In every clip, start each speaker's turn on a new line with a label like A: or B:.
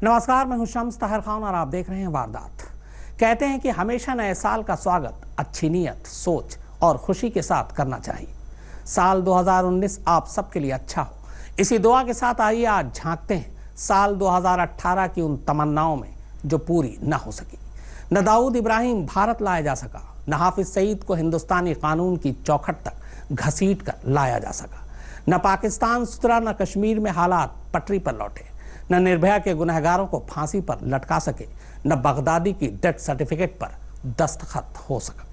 A: नमस्कार, मैं हूं शम्स ताहिर खान और आप देख रहे हैं वारदात। कहते हैं कि हमेशा नए साल का स्वागत अच्छी नीयत, सोच और खुशी के साथ करना चाहिए। साल 2019 आप सबके लिए अच्छा हो, इसी दुआ के साथ आइए आज झांकते हैं साल 2018 की उन तमन्नाओं में जो पूरी न हो सकी। न दाऊद इब्राहिम भारत लाया जा सका, न हाफिज सईद को हिंदुस्तानी कानून की चौखट तक घसीट कर लाया जा सका, न पाकिस्तान सुधरा, न कश्मीर में हालात पटरी पर लौटे, न निर्भया के गुनहगारों को फांसी पर लटका सके, न बगदादी की डेथ सर्टिफिकेट पर दस्तखत हो सका।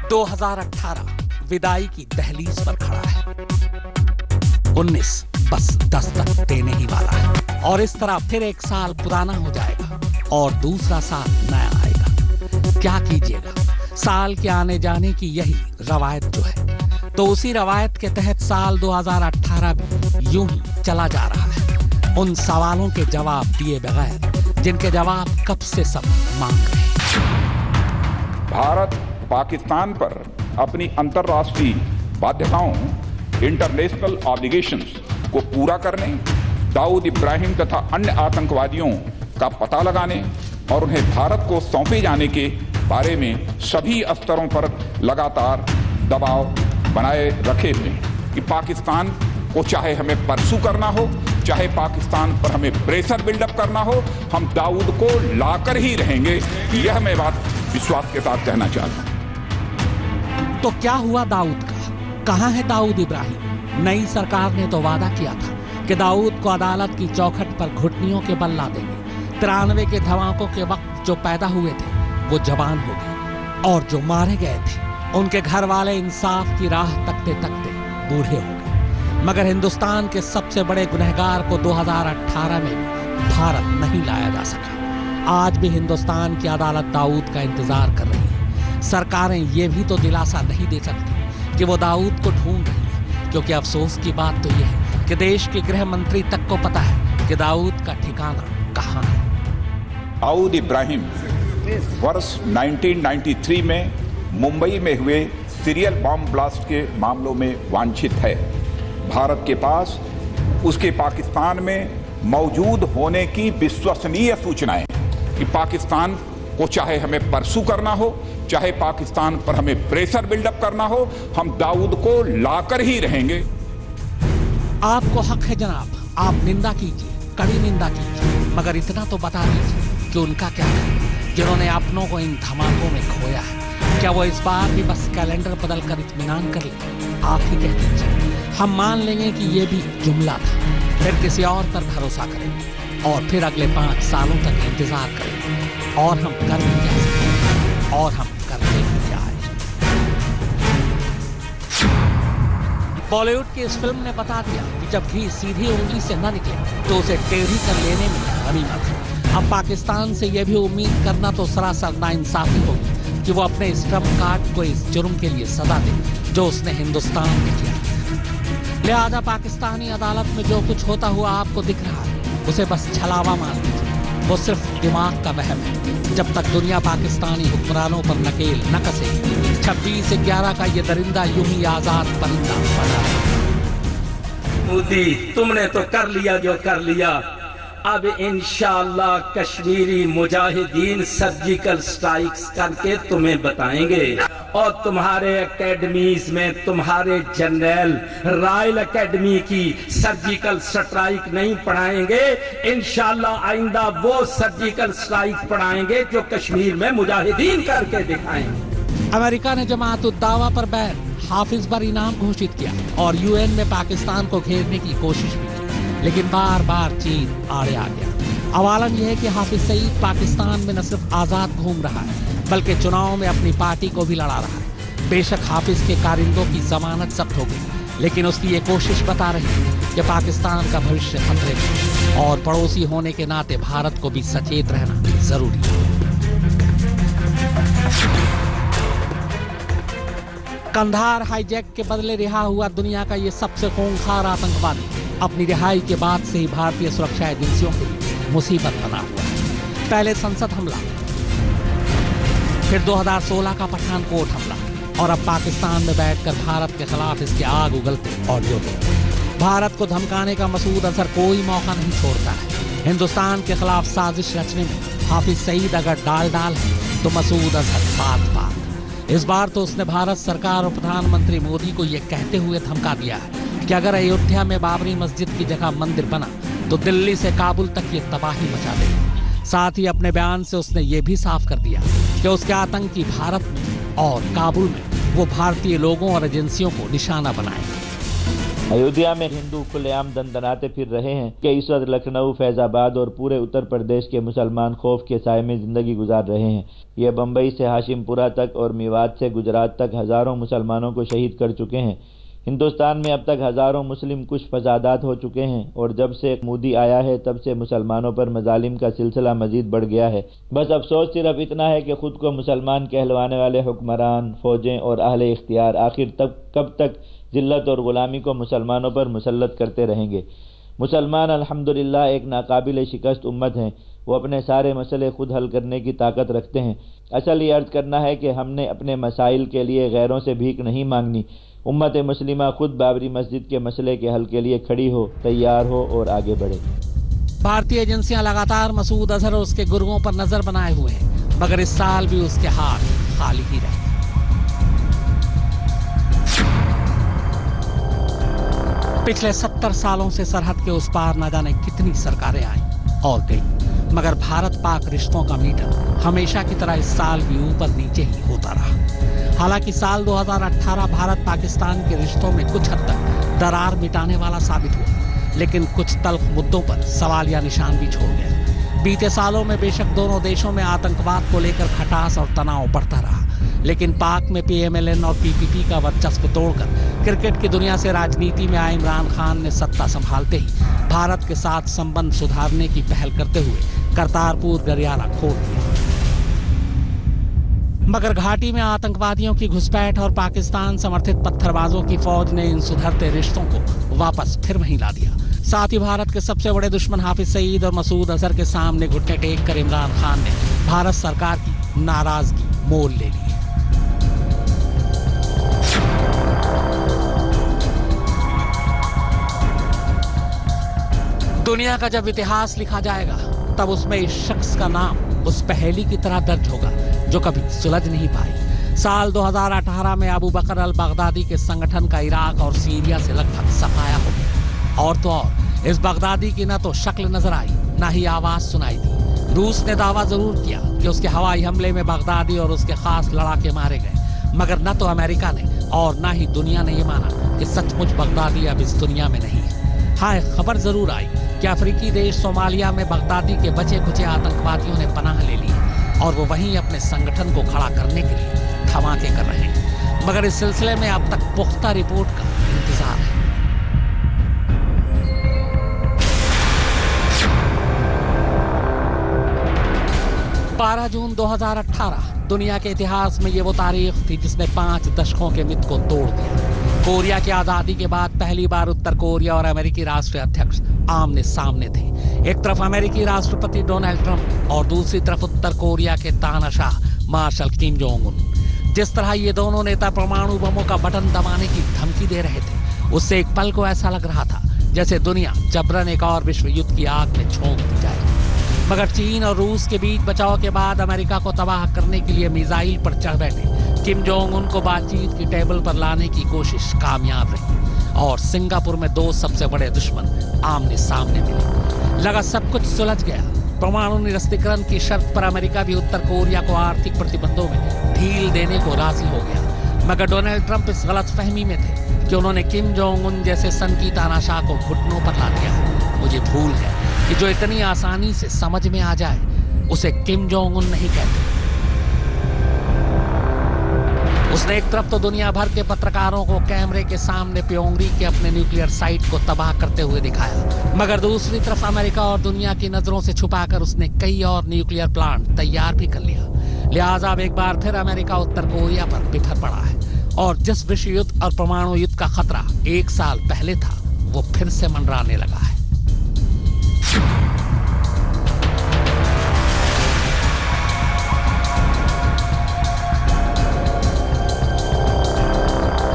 A: 2018 विदाई की दहलीज पर खड़ा है। 19 बस दस्तक देने ही वाला है और इस तरह फिर एक साल पुराना हो जाएगा और दूसरा साल नया आएगा। क्या कीजिएगा, साल के आने जाने की यही रवायत जो है, तो उसी रवायत के तहत साल 2018 भी यूं ही चला जा रहा है, उन सवालों के जवाब दिए बगैर जिनके जवाब कब से सब मांग रहे हैं।
B: भारत पाकिस्तान पर अपनी अंतर्राष्ट्रीय बाध्यताओं इंटरनेशनल ऑब्लिगेशंस को पूरा करने, दाऊद इब्राहिम तथा अन्य आतंकवादियों का पता लगाने और उन्हें भारत को सौंपे जाने के बारे में सभी स्तरों पर लगातार दबाव बनाए रखे हुए कि पाकिस्तान को चाहे हमें परसू करना हो, चाहे पाकिस्तान पर हमें प्रेशर बिल्डअप करना हो, हम दाऊद को लाकर ही रहेंगे। यह मैं बात विश्वास के साथ कहना चाहता हूं।
A: तो क्या हुआ दाऊद का? कहां है दाऊद इब्राहिम? नई सरकार ने तो वादा किया था कि दाऊद को अदालत की चौखट पर घुटनियों के बल ला देंगे। 93 के धमाकों के वक्त जो पैदा हुए थे वो जवान हो गए और जो मारे गए थे उनके घर वाले इंसाफ की राह तकते तकते बूढ़े हो गए। मगर हिंदुस्तान के सबसे बड़े गुनहगार को 2018 में भी भारत नहीं लाया जा सका। आज भी हिंदुस्तान की अदालत दाऊद का इंतजार कर रही है। सरकारें ये भी तो दिलासा नहीं दे सकती कि वो दाऊद को ढूंढ रही है, क्योंकि अफसोस की बात तो यह है कि देश के गृह मंत्री तक को पता है कि दाऊद का ठिकाना कहाँ है।
B: दाऊद इब्राहिम वर्ष 1993 में मुंबई में हुए सीरियल बॉम्ब ब्लास्ट के मामलों में वांछित है। भारत के पास उसके पाकिस्तान में मौजूद होने की विश्वसनीय सूचनाएं कि पाकिस्तान को चाहे हमें परसू करना हो, चाहे पाकिस्तान पर हमें प्रेशर बिल्डअप करना हो, हम दाऊद को लाकर ही रहेंगे।
A: आपको हक है जनाब, आप निंदा कीजिए, कड़ी निंदा कीजिए, मगर इतना तो बता दीजिए कि उनका क्या है जिन्होंने अपनों को इन धमाकों में खोया है। क्या वो इस बार भी बस कैलेंडर बदल कर इत्मीनान कर ले? आप ही कह दीजिए। हम मान लेंगे कि ये भी जुमला था, फिर किसी और पर भरोसा करेंगे और फिर अगले 5 सालों तक इंतजार करेंगे। और हम कर भी क्या सकते, और हम करते भी क्या है। बॉलीवुड की इस फिल्म ने बता दिया कि जब घी सीधी उंगली से न निकले तो उसे टेढ़ी कर लेने में गनीमत है। अब पाकिस्तान से यह भी उम्मीद करना तो सरासर नाइंसाफी होगी कि वो अपने इस ट्रम्प कार्ड को इस जुर्म के लिए सजा दे जो उसने हिंदुस्तान में किया। लिहाजा पाकिस्तानी अदालत में जो कुछ होता हुआ आपको दिख रहा है उसे बस छलावा मान लीजिए। वो सिर्फ दिमाग का वहम है। जब तक दुनिया पाकिस्तानी हुक्मरानों पर नकेल न कसे, 26/11 का ये दरिंदा यूं ही आजाद परिंदा बना है।
C: मोदी, तुमने तो कर लिया जो कर लिया। अब इंशाअल्लाह कश्मीरी मुजाहिदीन सर्जिकल स्ट्राइक्स करके तुम्हें बताएंगे और तुम्हारे एकेडमीज में तुम्हारे जनरल रॉयल एकेडमी की सर्जिकल स्ट्राइक नहीं पढ़ाएंगे। इंशाअल्लाह आइंदा वो सर्जिकल स्ट्राइक पढ़ाएंगे जो कश्मीर में मुजाहिदीन करके दिखाएंगे।
A: अमेरिका ने जमात-उद-दावा पर बैन, हाफिज पर इनाम घोषित किया और यूएन में पाकिस्तान को घेरने की कोशिश भी की, लेकिन बार बार चीन आड़े आ गया। अवालन यह है कि हाफिज सईद पाकिस्तान में न सिर्फ आजाद घूम रहा है बल्कि चुनाव में अपनी पार्टी को भी लड़ा रहा है। बेशक हाफिज के कारिंदों की जमानत जब्त हो गई, लेकिन उसकी ये कोशिश बता रही है कि पाकिस्तान का भविष्य खतरे में और पड़ोसी होने के नाते भारत को भी सचेत रहना जरूरी है। कंधार हाईजैक के बदले रिहा हुआ दुनिया का ये सबसे खूंखार आतंकवादी अपनी रिहाई के बाद से ही भारतीय सुरक्षा एजेंसियों के लिए मुसीबत बना हुआ है। पहले संसद हमला, फिर 2016 का पठानकोट हमला और अब पाकिस्तान में बैठकर भारत के खिलाफ इसके आग उगलते ऑडियो टेप। भारत को धमकाने का मसूद अजहर कोई मौका नहीं छोड़ता है। हिंदुस्तान के खिलाफ साजिश रचने में हाफिज सईद अगर डाल है तो मसूद अजहर बात। इस बार तो उसने भारत सरकार और प्रधानमंत्री मोदी को यह कहते हुए धमका दिया है कि अगर अयोध्या में बाबरी मस्जिद की जगह मंदिर बना तो दिल्ली से काबुल तक ये तबाही मचा देगा। साथ ही अपने बयान से उसने ये भी साफ कर दिया कि उसके आतंकी भारत में और काबुल में वो भारतीय लोगों और एजेंसियों को निशाना बनाएंगे।
D: अयोध्या में हिंदू खुलेआम दंदनाते फिर रहे हैं कि इस वक्त लखनऊ, फैजाबाद और पूरे उत्तर प्रदेश के मुसलमान खौफ के साए में जिंदगी गुजार रहे हैं। ये बम्बई से हाशिमपुरा तक और मेवात से गुजरात तक हजारों मुसलमानों को शहीद कर चुके हैं। हिंदुस्तान में अब तक हजारों मुस्लिम कुछ फसादात हो चुके हैं और जब से मोदी आया है तब से मुसलमानों पर मजालिम का सिलसिला मजीद बढ़ गया है। बस अफसोस सिर्फ इतना है कि खुद को मुसलमान कहलवाने वाले हुक्मरान, फौजें और अहले इख्तियार आखिर कब तक जिल्लत और गुलामी को मुसलमानों पर मुसल्लत करते रहेंगे। मुसलमान अल्हम्दुलिल्लाह एक नाकाबिल शिकस्त उम्मत हैं। वो अपने सारे मसले खुद हल करने की ताकत रखते हैं। असल ये अर्ज करना है कि हमने अपने मसाइल के लिए गैरों से भीख नहीं मांगनी। उम्मत मुस्लिमा खुद बाबरी मस्जिद के मसले के हल के लिए खड़ी हो, तैयार हो और आगे बढ़े।
A: भारतीय एजेंसियां लगातार मसूद अजहर और उसके गुर्गों पर नजर बनाए हुए हैं, मगर इस साल भी उसके हाथ खाली ही रहे। पिछले 70 सालों से सरहद के उस पार न जाने कितनी सरकारें आई और गई, मगर भारत पाक रिश्तों का मीटर हमेशा की तरह इस साल भी ऊपर नीचे ही होता रहा। हालांकि साल 2018 भारत पाकिस्तान के रिश्तों में कुछ हद तक दरार मिटाने वाला साबित हुआ, लेकिन कुछ तल्ख मुद्दों पर सवालिया निशान भी छोड़ गया। बीते सालों में बेशक दोनों देशों में आतंकवाद को लेकर खटास और तनाव बढ़ता रहा, लेकिन पाक में PMLN और PPP का वर्चस्व तोड़कर क्रिकेट की दुनिया से राजनीति में आए इमरान खान ने सत्ता संभालते ही भारत के साथ संबंध सुधारने की पहल करते हुए करतारपुर गलियारा खोल दिया। मगर घाटी में आतंकवादियों की घुसपैठ और पाकिस्तान समर्थित पत्थरबाजों की फौज ने इन सुधरते रिश्तों को वापस फिर वहीं ला दिया। साथ ही भारत के सबसे बड़े दुश्मन हाफिज सईद और मसूद अजहर के सामने घुटने टेक कर इमरान खान ने भारत सरकार की नाराजगी मोल ले ली। दुनिया का जब इतिहास लिखा जाएगा तब उसमें इस शख्स का नाम उस पहेली की तरह दर्ज होगा जो कभी सुलझ नहीं पाई। साल 2018 में अबू बकर अल बगदादी के संगठन का इराक और सीरिया से लगभग सफाया हो गया। और तो और इस बगदादी की न तो शक्ल नजर आई, न ही आवाज सुनाई दी। रूस ने दावा जरूर किया कि उसके हवाई हमले में बगदादी और उसके खास लड़ाके मारे गए, मगर न तो अमेरिका ने और न ही दुनिया ने यह माना कि सचमुच बगदादी अब इस दुनिया में नहीं है। हाँ, खबर जरूर आई कि अफ्रीकी देश सोमालिया में बगदादी के बचे खुचे आतंकवादियों ने पनाह ले ली और वो वहीं अपने संगठन को खड़ा करने के लिए धमाके कर रहे हैं, मगर इस सिलसिले में अब तक पुख्ता रिपोर्ट का इंतजार है। बारह जून 2018 दुनिया के इतिहास में ये वो तारीख थी जिसने 5 दशकों के मिथ को तोड़ दिया। कोरिया की आजादी के बाद पहली बार उत्तर कोरिया और अमेरिकी राष्ट्रीय अध्यक्ष आमने सामने थे। एक तरफ अमेरिकी राष्ट्रपति डोनाल्ड ट्रंप और दूसरी तरफ उत्तर कोरिया के तानाशाह मार्शल किम जोंग उन। जिस तरह ये दोनों नेता परमाणु बमों का बटन दबाने की धमकी दे रहे थे, उससे एक पल को ऐसा लग रहा था जैसे दुनिया जबरन एक और विश्व युद्ध की आग में झोंक दी जाएगी। मगर चीन और रूस के बीच बचाव के बाद अमेरिका को तबाह करने के लिए मिसाइल पर चढ़ बैठे किम जोंग उन को बातचीत की टेबल पर लाने की कोशिश कामयाब रही और सिंगापुर में 2 सबसे बड़े दुश्मन आमने सामने मिले। लगा सब कुछ सुलझ गया। परमाणु निरस्त्रीकरण की शर्त पर अमेरिका भी उत्तर कोरिया को आर्थिक प्रतिबंधों में ढील देने को राजी हो गया, मगर डोनाल्ड ट्रंप इस गलतफहमी में थे कि उन्होंने किम जोंग उन जैसे सनकी तानाशाह को घुटनों पर ला दिया। मुझे भूल है कि जो इतनी आसानी से समझ में आ जाए उसे किम जोंग उन नहीं कहते। उसने एक तरफ तो दुनिया भर के पत्रकारों को कैमरे के सामने प्योंगरी के अपने न्यूक्लियर साइट को तबाह करते हुए दिखाया, मगर दूसरी तरफ अमेरिका और दुनिया की नजरों से छुपाकर उसने कई और न्यूक्लियर प्लांट तैयार भी कर लिया। लिहाजा अब एक बार फिर अमेरिका उत्तर कोरिया पर बिफर पड़ा है और जिस विश्व युद्ध और परमाणु युद्ध का खतरा 1 साल पहले था वो फिर से मंडराने लगा है।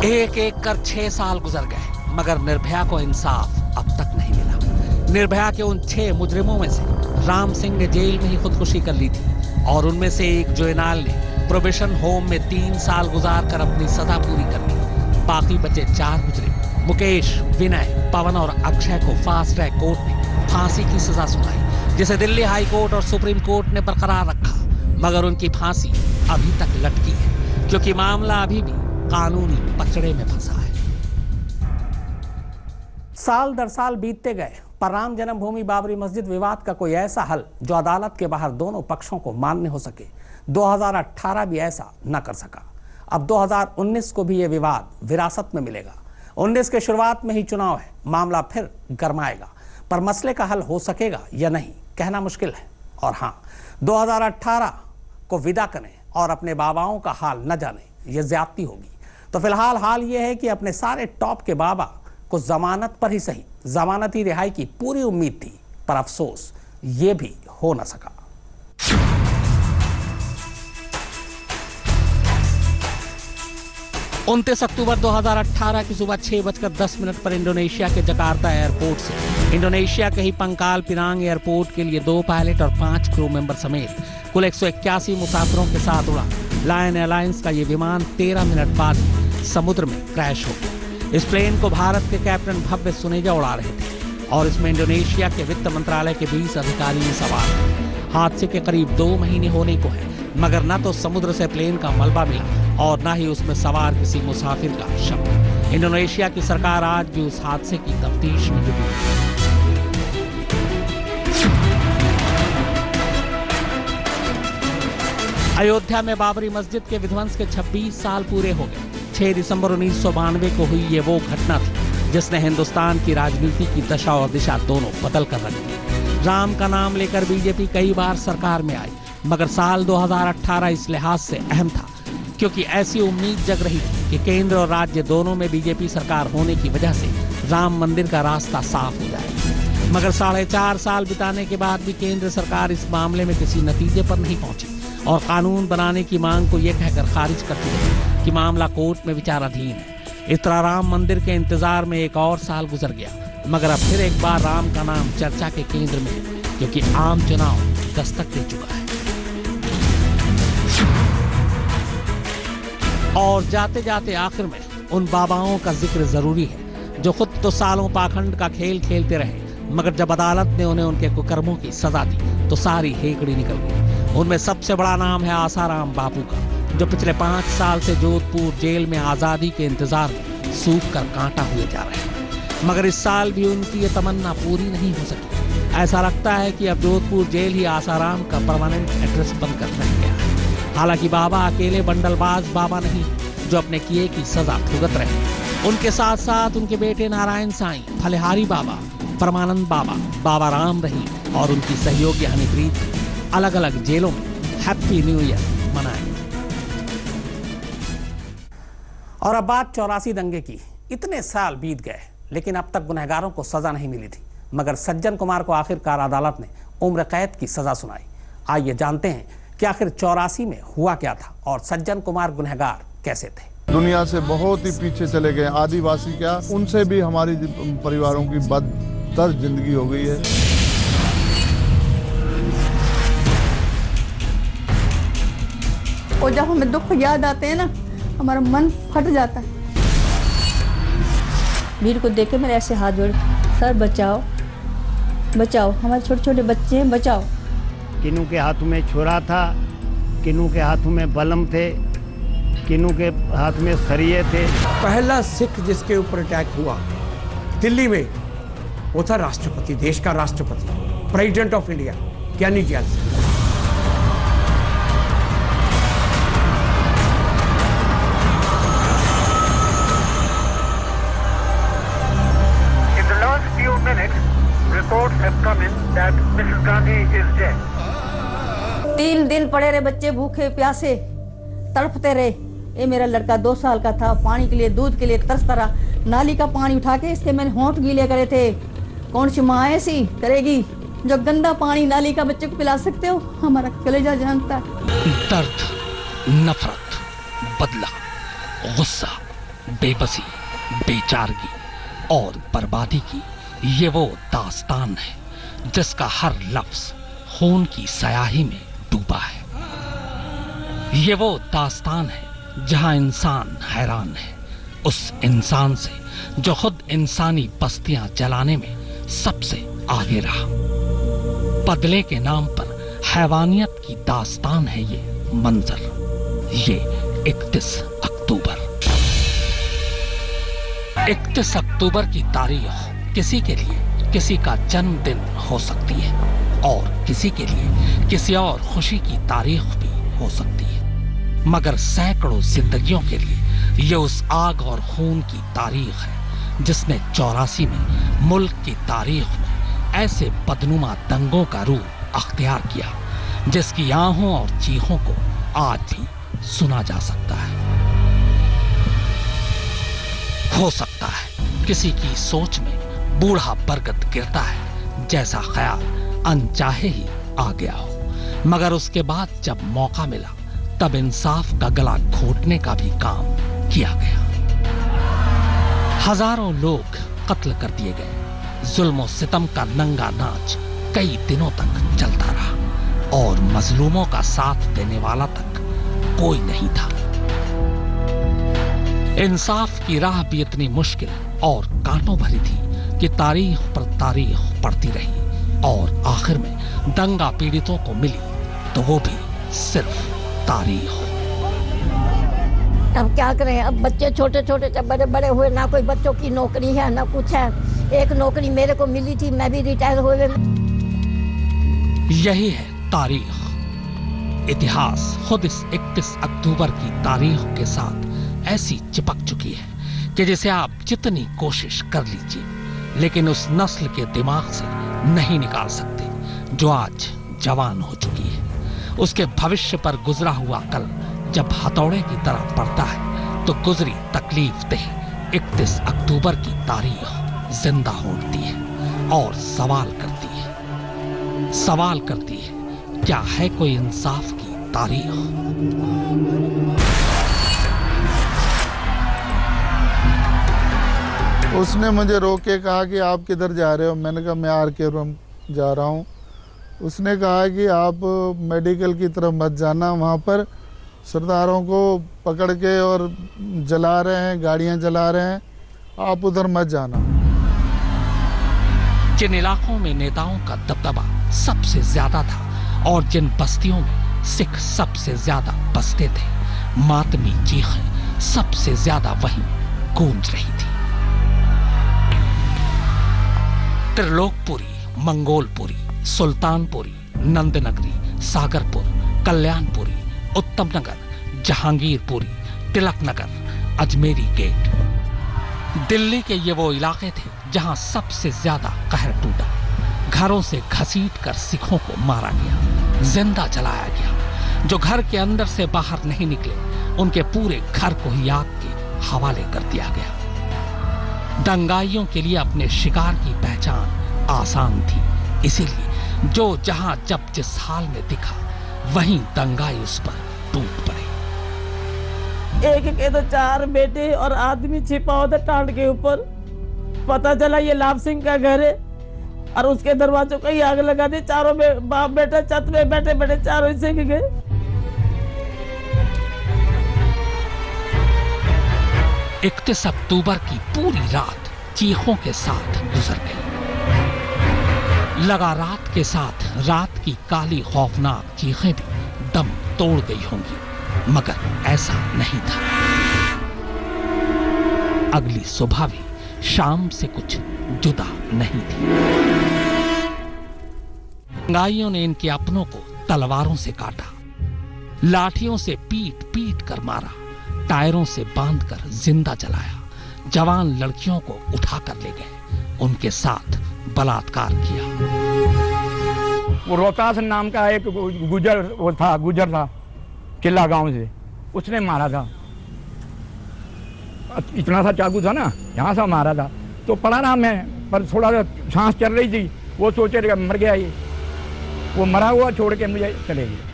A: एक एक कर 6 साल गुजर गए, मगर निर्भया को इंसाफ अब तक नहीं मिला। निर्भया के उन 6 मुजरिमों में से राम सिंह ने जेल में ही खुदकुशी कर ली थी और उनमें से एक जोयनाल ने प्रोबेशन होम में 3 साल गुजार कर अपनी सजा पूरी कर ली। बाकी बचे 4 मुजरिम मुकेश, विनय, पवन और अक्षय को फास्ट ट्रैक कोर्ट ने फांसी की सजा सुनाई, जिसे दिल्ली हाई कोर्ट और सुप्रीम कोर्ट ने बरकरार रखा, मगर उनकी फांसी अभी तक लटकी है क्योंकि मामला अभी भी कानूनी पचड़े में फंसा है। साल दर साल बीतते गए पर राम जन्मभूमि बाबरी मस्जिद विवाद का कोई ऐसा हल जो अदालत के बाहर दोनों पक्षों को मान्य हो सके 2018 भी ऐसा न कर सका। अब 2019 को भी यह विवाद विरासत में मिलेगा। 19 के शुरुआत में ही चुनाव है, मामला फिर गरमाएगा, पर मसले का हल हो सकेगा या नहीं कहना मुश्किल है। और हाँ, 2018 को विदा करें और अपने बाबाओं का हाल न जाने, यह ज्यादती होगी। तो फिलहाल हाल यह है कि अपने सारे टॉप के बाबा को जमानत पर ही सही, जमानती रिहाई की पूरी उम्मीद थी, पर अफसोस ये भी हो न सका। 29 अक्टूबर 2018 की सुबह 6:10 पर इंडोनेशिया के जकार्ता एयरपोर्ट से इंडोनेशिया के ही पंकाल पिनांग एयरपोर्ट के लिए 2 पायलट और 5 क्रू मेंबर समेत कुल 181 मुसाफिरों के साथ उड़ा लायन एयरलाइंस का ये विमान 13 मिनट बाद समुद्र में क्रैश हो गया। इस प्लेन को भारत के कैप्टन भव्य सुनेजा उड़ा रहे थे और इसमें इंडोनेशिया के वित्त मंत्रालय के 20 अधिकारी सवार थे। हादसे के करीब 2 महीने होने को है, मगर न तो समुद्र से प्लेन का मलबा मिला और न ही उसमें सवार किसी मुसाफिर का शव। इंडोनेशिया की सरकार आज भी उस हादसे की तफ्तीश में जुटी है। अयोध्या में बाबरी मस्जिद के विध्वंस के 26 साल पूरे हो गए। 6 दिसंबर 1992 को हुई ये वो घटना थी जिसने हिंदुस्तान की राजनीति की दशा और दिशा दोनों बदल कर रख दी। राम का नाम लेकर बीजेपी कई बार सरकार में आई, मगर साल 2018 इस लिहाज से अहम था क्योंकि ऐसी उम्मीद जग रही थी कि केंद्र और राज्य दोनों में बीजेपी सरकार होने की वजह से राम मंदिर का रास्ता साफ हो जाए। मगर 4.5 साल बिताने के बाद भी केंद्र सरकार इस मामले में किसी नतीजे पर नहीं पहुंची और कानून बनाने की मांग को यह कहकर खारिज करती रही कि मामला कोर्ट में विचाराधीन है। इस तरह राम मंदिर के इंतजार में एक और साल गुजर गया, मगर अब फिर एक बार राम का नाम चर्चा के केंद्र में है क्योंकि आम चुनाव दस्तक दे चुका है। और जाते जाते आखिर में उन बाबाओं का जिक्र जरूरी है जो खुद तो सालों पाखंड का खेल खेलते रहे, मगर जब अदालत ने उन्हें उनके कुकर्मों की सजा दी तो सारी हेकड़ी निकल गई। उनमें सबसे बड़ा नाम है आसाराम बापू का, जो पिछले 5 साल से जोधपुर जेल में आजादी के इंतजार में सूख कर कांटा हुए जा रहे हैं, मगर इस साल भी उनकी ये तमन्ना पूरी नहीं हो सकी। ऐसा लगता है कि अब जोधपुर जेल ही आसाराम का परमानेंट एड्रेस बनकर रह गया है। हालांकि बाबा अकेले बंडलबाज बाबा नहीं जो अपने किए की सजा भुगत रहे। उनके साथ साथ उनके बेटे नारायण साईं, फलेहारी बाबा, परमानंद बाबा, बाबा राम रहीम और उनकी सहयोगी हनीप्रीत अलग अलग जेलों में हैप्पी न्यू ईयर मनाएंगे। और अब बात 84 दंगे की। इतने साल बीत गए लेकिन अब तक गुनहगारों को सजा नहीं मिली थी, मगर सज्जन कुमार को आखिरकार अदालत ने उम्र कैद की सजा सुनाई। आइए जानते हैं कि आखिर 84 में हुआ क्या था और सज्जन कुमार गुनहगार कैसे थे।
E: दुनिया से बहुत ही पीछे चले गए, आदिवासी क्या, उनसे भी हमारी परिवारों की बदतर जिंदगी हो गई है।
F: और जब हमें दुख याद आते हैं ना, हमारा मन फट जाता है। भीड़ को देख के मेरे ऐसे हाथ जोड़े, सर बचाओ बचाओ, हमारे छोटे छोटे बच्चे हैं, बचाओ।
G: किन्नू के हाथों में छोरा था, किन्नू के हाथों में बलम थे, किन्नू के हाथ में सरिये थे।
H: पहला सिख जिसके ऊपर अटैक हुआ दिल्ली में, वो था राष्ट्रपति, देश का राष्ट्रपति, प्रेसिडेंट ऑफ इंडिया ज्ञानी gel Singh.
I: In the last few minutes, reports have come in that Mrs. Gandhi is dead.
F: 3 दिन पड़े रहे बच्चे भूखे प्यासे, तड़पते रहे। ये मेरा लड़का 2 साल का था, पानी के लिए, दूध के लिए तरसता रहा। नाली का पानी उठा के इसके मैंने होंठ गीले करे थे। कौन सी माँ ऐसी करेगी जो गंदा पानी नाली का बच्चे को पिला सकते हो? हमारा कलेजा जानता है।
A: दर्द, नफरत, बदला, गुस्सा, बेबसी, बेचारगी और बर्बादी की ये वो दास्तान है जिसका हर लफ्ज खून की स्याही में डूबा है। ये वो दास्तान है जहां इंसान हैरान है उस इंसान से जो खुद इंसानी बस्तियां जलाने में सबसे आगे रहा। बदले के नाम पर हैवानियत की दास्तान है ये मंजर। ये 31 अक्टूबर। 31 अक्टूबर की तारीख किसी के लिए किसी का जन्मदिन हो सकती है और किसी के लिए किसी और खुशी की तारीख भी हो सकती है, मगर सैकड़ों जिंदगियों के लिए ये उस आग और खून की तारीख है जिसने 84 में मुल्क की तारीख में ऐसे बदनुमा दंगों का रूप अख्तियार किया जिसकी आहों और चीखों को आज भी सुना जा सकता है। हो सकता है किसी की सोच में बूढ़ा बरगद गिरता है जैसा ख्याल अनचाहे ही आ गया हो, मगर उसके बाद जब मौका मिला तब इंसाफ का गला घोटने का भी काम किया गया। हजारों लोग कत्ल कर दिए गए। जुल्म सितम का नंगा नाच कई दिनों तक चलता रहा और मजलूमों का साथ देने वाला तक कोई नहीं था। इंसाफ की राह भी इतनी मुश्किल और कांटों भरी थी कि तारीख पर तारीख पड़ती रही और आखिर में दंगा पीड़ितों को मिली तो वो भी सिर्फ तारीख।
J: अब क्या करें, अब बच्चे छोटे छोटे जब बड़े बड़े हुए, ना कोई बच्चों की नौकरी है ना कुछ है। एक नौकरी मेरे को मिली थी, मैं भी रिटायर हुए।
A: यही है तारीख। इतिहास खुद इस 31 अक्टूबर की तारीख के साथ ऐसी चिपक चुकी है कि जिसे आप जितनी कोशिश कर लीजिए लेकिन उस नस्ल के दिमाग से नहीं निकाल सकते जो आज जवान हो चुकी है। उसके भविष्य पर गुजरा हुआ कल जब हथौड़े की तरह पड़ता है तो गुजरी तकलीफ देह 31 अक्टूबर की तारीख जिंदा हो उठती है और सवाल करती है क्या है कोई इंसाफ की तारीख।
E: उसने मुझे रोक के कहा कि आप किधर जा रहे हो। मैंने कहा मैं RK जा रहा हूँ। उसने कहा कि आप मेडिकल की तरफ मत जाना, वहाँ पर सरदारों को पकड़ के और जला रहे हैं, गाड़ियाँ जला रहे हैं, आप उधर मत जाना।
A: जिन इलाकों में नेताओं का दबदबा सबसे ज्यादा था और जिन बस्तियों में सिख सबसे ज्यादा बसते थे, मातमी चीखें सबसे ज्यादा वहीं गूंज रही थी। त्रिलोकपुरी, मंगोलपुरी, सुल्तानपुरी, नंदनगरी, सागरपुर, कल्याणपुरी, उत्तम नगर, जहांगीरपुरी, तिलक नगर, अजमेरी गेट। दिल्ली के ये वो इलाके थे जहां सबसे ज्यादा कहर टूटा। घरों से घसीटकर सिखों को मारा गया, जिंदा जलाया गया। जो घर के अंदर से बाहर नहीं निकले उनके पूरे घर को ही आग के हवाले कर दिया गया। दंगाइयों के लिए अपने शिकार की पहचान आसान थी, इसीलिए जो जहां जब जिस हाल में दिखा वहीं दंगाई उस पर टूट पड़े।
K: एक के तो 4 बेटे और आदमी छिपा होता टांड के ऊपर। पता चला ये लाभ सिंह का घर है और उसके दरवाजों को ही आग लगा दी। चारों में बाप बेटा छत में बैठे बैठे चारों ही सेक गए।
A: इकतीस अक्टूबर की पूरी रात चीखों के साथ गुजर गई। लगा रात के साथ रात की काली खौफनाक चीखें भी दम तोड़ गई होंगी, मगर ऐसा नहीं था। अगली सुबह भी शाम से कुछ जुदा नहीं थी। दंगाइयों ने इनके अपनों को तलवारों से काटा, लाठियों से पीट पीट कर मारा, टायरों से बांधकर जिंदा जलाया, जवान लड़कियों को उठाकर ले गए, उनके साथ बलात्कार किया।
L: वो रोहतास नाम का एक गुजर था किला गांव से, उसने मारा था। इतना सा चाकू था ना, यहाँ से मारा था। तो पड़ा ना मैं, पर थोड़ा सा सांस चल रही थी, वो सोचे रहेगा मर गया ये, वो मरा हुआ छोड़ के मुझे चले गए।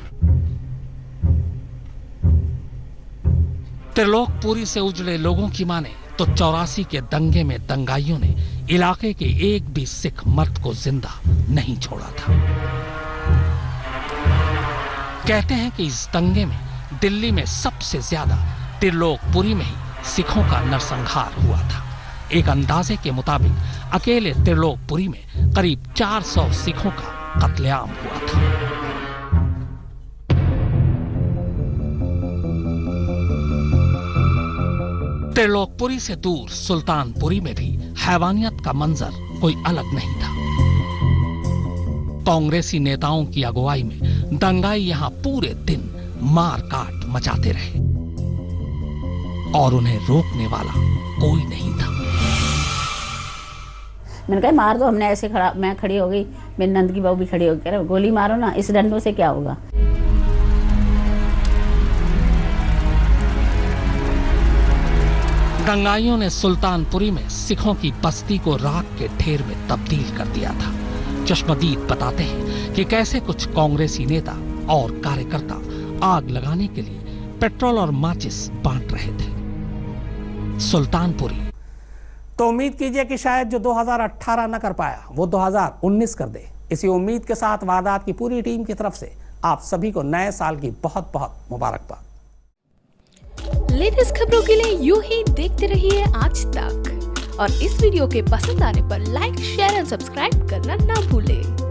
A: त्रिलोकपुरी से उजड़े लोगों की माने तो 84 के दंगे में दंगाइयों ने इलाके के एक भी सिख मर्द को जिंदा नहीं छोड़ा था। कहते हैं कि इस दंगे में दिल्ली में सबसे ज्यादा त्रिलोकपुरी में ही सिखों का नरसंहार हुआ था। एक अंदाजे के मुताबिक अकेले त्रिलोकपुरी में करीब 400 सिखों का कत्लेआम हुआ था। त्रिलोकपुरी से दूर सुल्तानपुरी में भी हैवानियत का मंजर कोई अलग नहीं था। कांग्रेसी नेताओं की अगुवाई में दंगाई यहां पूरे दिन मार काट मचाते रहे और उन्हें रोकने वाला कोई नहीं था।
M: मैंने कहा मार दो, हमने ऐसे खड़ा, मैं खड़ी हो गई, मेरी नंद की बहू भी खड़ी हो गई, कह रहे गोली मारो ना, इस डंडों से क्या होगा।
A: दंगाइयों ने सुल्तानपुरी में सिखों की बस्ती को राख के ढेर में तब्दील कर दिया था। चश्मदीद बताते हैं कि कैसे कुछ कांग्रेसी नेता और कार्यकर्ता आग लगाने के लिए पेट्रोल और माचिस बांट रहे थे। सुल्तानपुरी तो उम्मीद कीजिए कि शायद जो 2018 न कर पाया वो 2019 कर दे। इसी उम्मीद के साथ वारदात की पूरी टीम की तरफ से आप सभी को नए साल की बहुत बहुत मुबारकबाद।
N: लेटेस्ट खबरों के लिए यूं ही देखते रहिए आज तक और इस वीडियो के पसंद आने पर लाइक, शेयर एंड सब्सक्राइब करना ना भूलें।